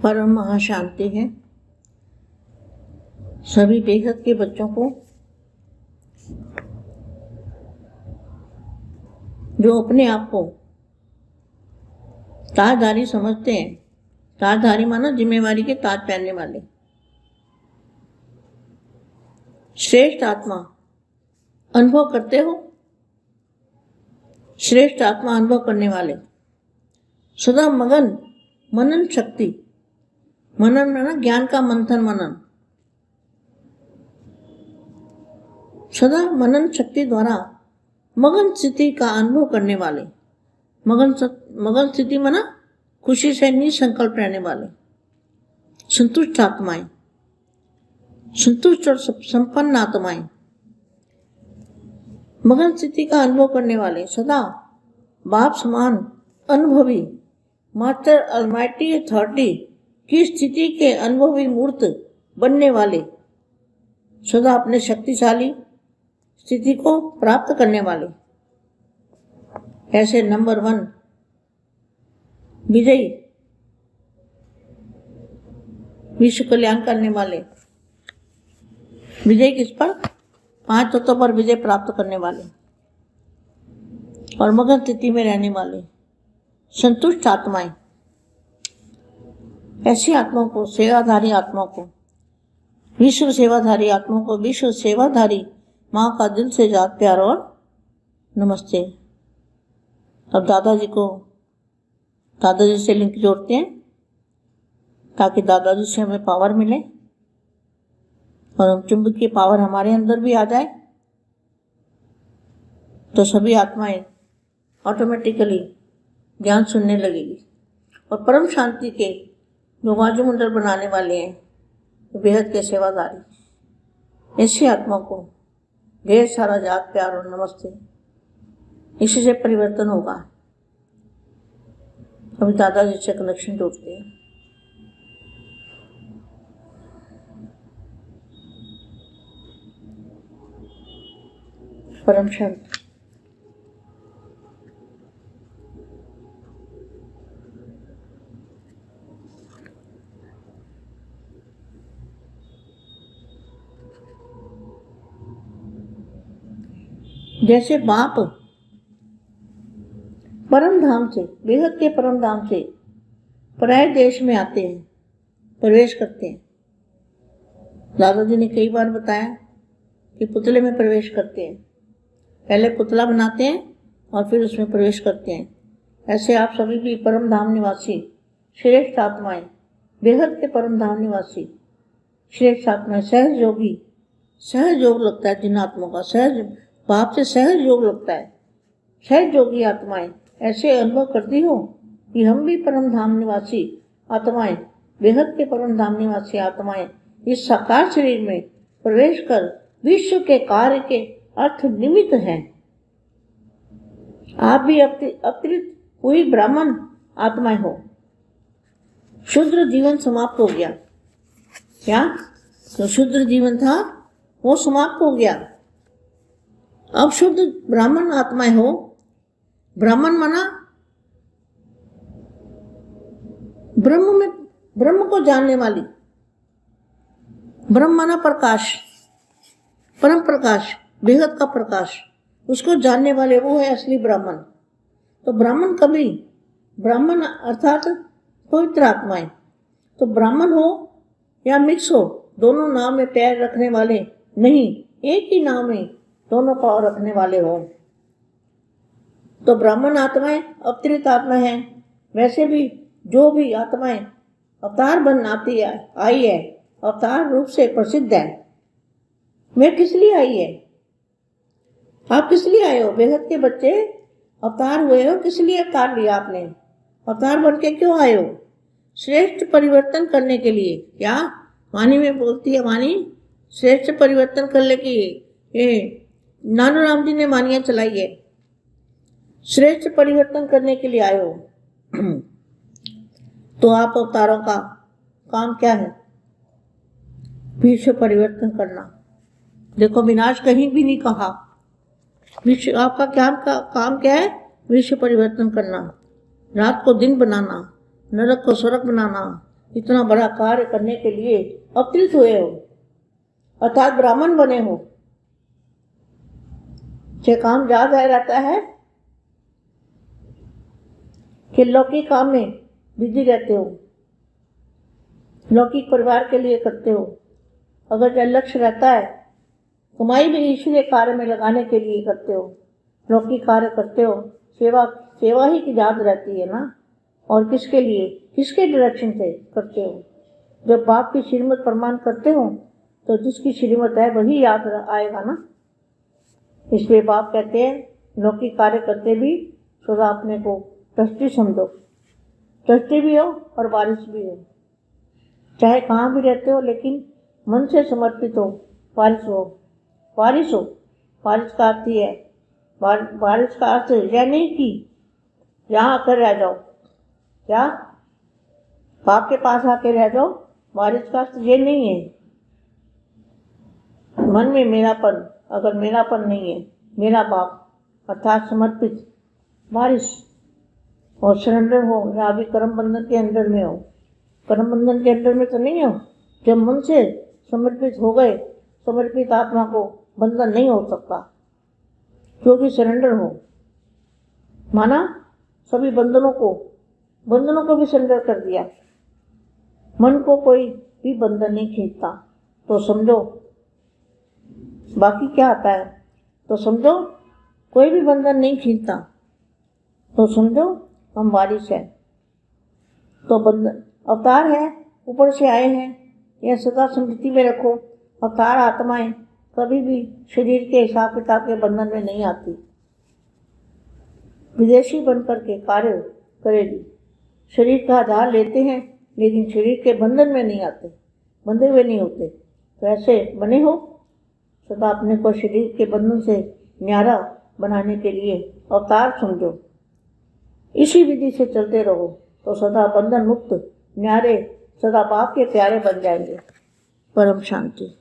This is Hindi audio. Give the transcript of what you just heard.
परम महाशांति है। सभी बेहद के बच्चों को जो अपने आप को ताजधारी समझते हैं, ताजधारी माना जिम्मेवारी के ताज पहनने वाले, श्रेष्ठ आत्मा अनुभव करते हो, श्रेष्ठ आत्मा अनुभव करने वाले, सदा मगन मनन शक्ति, मनन माना ज्ञान का मंथन मनन, सदा मनन शक्ति द्वारा मगन स्थिति का अनुभव करने वाले, मगन स्थिति माना खुशी से निसंकल्प रहने वाले, संतुष्ट आत्माएं, संतुष्ट और संपन्न आत्माएं, मगन स्थिति का अनुभव करने वाले, सदा बाप समान अनुभवी मास्टर अलमाइटी अथॉरिटी की स्थिति के अनुभवी मूर्त बनने वाले, सदा अपने शक्तिशाली स्थिति को प्राप्त करने वाले, ऐसे नंबर 1 विजयी, विश्व कल्याण करने वाले, विजय किस पर? 5 तत्वों पर विजय प्राप्त करने वाले और मगन स्थिति में रहने वाले संतुष्ट आत्माएं, ऐसी आत्माओं को, सेवाधारी आत्माओं को, विश्व सेवाधारी आत्माओं को विश्व सेवाधारी माँ का दिल से याद प्यार और नमस्ते। अब दादाजी से लिंक जोड़ते हैं ताकि दादाजी से हमें पावर मिले और हम चुंबकीय पावर हमारे अंदर भी आ जाए, तो सभी आत्माएं ऑटोमेटिकली ज्ञान सुनने लगेगी और परम शांति के जो वायुमंडल बनाने वाले हैं बेहद के सेवादारी, ऐसी आत्मा को ढेर सारा याद प्यार और नमस्ते। इसी से परिवर्तन होगा। अभी दादाजी से कनेक्शन टूटते हैं। परम शांति। जैसे बाप परम धाम से, बेहद के परम धाम से पराये देश में आते हैं, प्रवेश करते हैं। दादाजी ने कई बार बताया कि पुतले में प्रवेश करते हैं, पहले पुतला बनाते हैं और फिर उसमें प्रवेश करते हैं। ऐसे आप सभी भी परम धाम निवासी श्रेष्ठ आत्माएं, बेहद के परम धाम निवासी श्रेष्ठ आत्माएं, सहज योगी, सहज योग लगता है जिन आत्माओं का, सहज बाप से सहज योग लगता है, सहज योगी आत्माएं ऐसे अनुभव करती हो कि हम भी परम धाम निवासी आत्माएं, बेहद के परम धाम निवासी आत्माएं इस साकार शरीर में प्रवेश कर विश्व के कार्य के अर्थ निमित्त हैं। आप भी अतिरिक्त हुई ब्राह्मण आत्माएं हो। शूद्र जीवन समाप्त हो गया। क्या? तो शूद्र जीवन था वो समाप्त हो गया। अब शुद्ध ब्राह्मण आत्माएं हो। ब्राह्मण माना ब्रह्म को जानने वाली, ब्रह्म माना प्रकाश, परम प्रकाश, बेहद का प्रकाश, उसको जानने वाले वो है असली ब्राह्मण। तो ब्राह्मण कभी, ब्राह्मण अर्थात पवित्र आत्माएं, तो ब्राह्मण हो या मिक्स हो, दोनों नाम में पैर रखने वाले नहीं, एक ही नाम में दोनों पाँव रखने वाले हो। तो ब्राह्मण आत्माएं अवतरित आत्मा है। वैसे भी जो भी आत्माएं अवतार बन आई है, अवतार रूप से प्रसिद्ध है। वे किस लिए आई है? आप किस लिए आए हो? बेहद के बच्चे अवतार हुए हो, किस लिए अवतार लिया आपने? अवतार बन के क्यों आए हो? श्रेष्ठ परिवर्तन करने के लिए। क्या वाणी में बोलती है? वाणी श्रेष्ठ परिवर्तन करने की ये नानूराम जी ने वानियां चलाई है। श्रेष्ठ परिवर्तन करने के लिए आए हो। तो आप अवतारों का काम क्या है? विश्व परिवर्तन करना। देखो विनाश कहीं भी नहीं कहा। विश्व आपका काम क्या है? विश्व परिवर्तन करना, रात को दिन बनाना, नरक को स्वर्ग बनाना, इतना बड़ा कार्य करने के लिए अवतरित हुए हो, अर्थात ब्राह्मण बने हो। ये काम याद आ रहता है कि लौकिक काम में बिजी रहते हो, लौकिक परिवार के लिए करते हो। अगर यह लक्ष्य रहता है, कमाई भी ईश्वरीय कार्य में लगाने के लिए करते हो, लौकिक कार्य करते हो, सेवा ही की याद रहती है ना। और किसके लिए, किसके डायरेक्शन से करते हो? जब बाप की श्रीमत प्रमाण करते हो तो जिसकी श्रीमत है वही याद आएगा ना। इसलिए बाप कहते हैं लौकिक कार्य करते भी सदा अपने को ट्रस्टी समझो, ट्रस्टी भी हो और वारिस भी हो। चाहे कहाँ भी रहते हो लेकिन मन से समर्पित हो, वारिस हो। वारिस हो, वारिस का अर्थ ही है, वारिस का अर्थ यह नहीं कि यहाँ आकर रह जाओ, क्या बाप के पास आके रह जाओ। वारिस का अर्थ ये नहीं है मन में मेरापन, अगर मेरापन नहीं है, मेरा बाप अर्थात समर्पित वारिस और सरेंडर हो, या अभी कर्म बंधन के अंदर में हो। कर्म बंधन के अंदर में तो नहीं हो। जब मन से समर्पित हो गए, समर्पित आत्मा को बंधन नहीं हो सकता, क्योंकि सरेंडर हो। माना सभी बंधनों को भी सरेंडर कर दिया। मन को कोई भी बंधन नहीं खींचता, तो समझो बाकी क्या आता है, तो समझो कोई भी बंधन नहीं खींचता, तो समझो हम वारिस हैं। तो बंधन अवतार है, ऊपर से आए हैं, यह सदा स्मृति में रखो। अवतार आत्माएं कभी भी शरीर के हिसाब किताब के बंधन में नहीं आती, विदेशी बनकर के कार्य करेगी। शरीर का आधार लेते हैं लेकिन शरीर के बंधन में नहीं आते, बंधे हुए नहीं होते। तो ऐसे बने हो, सदा अपने को शरीर के बंधन से न्यारा बनाने के लिए अवतार समझो। इसी विधि से चलते रहो तो सदा बंधन मुक्त न्यारे, सदा बाप के प्यारे बन जाएंगे। परम शांति।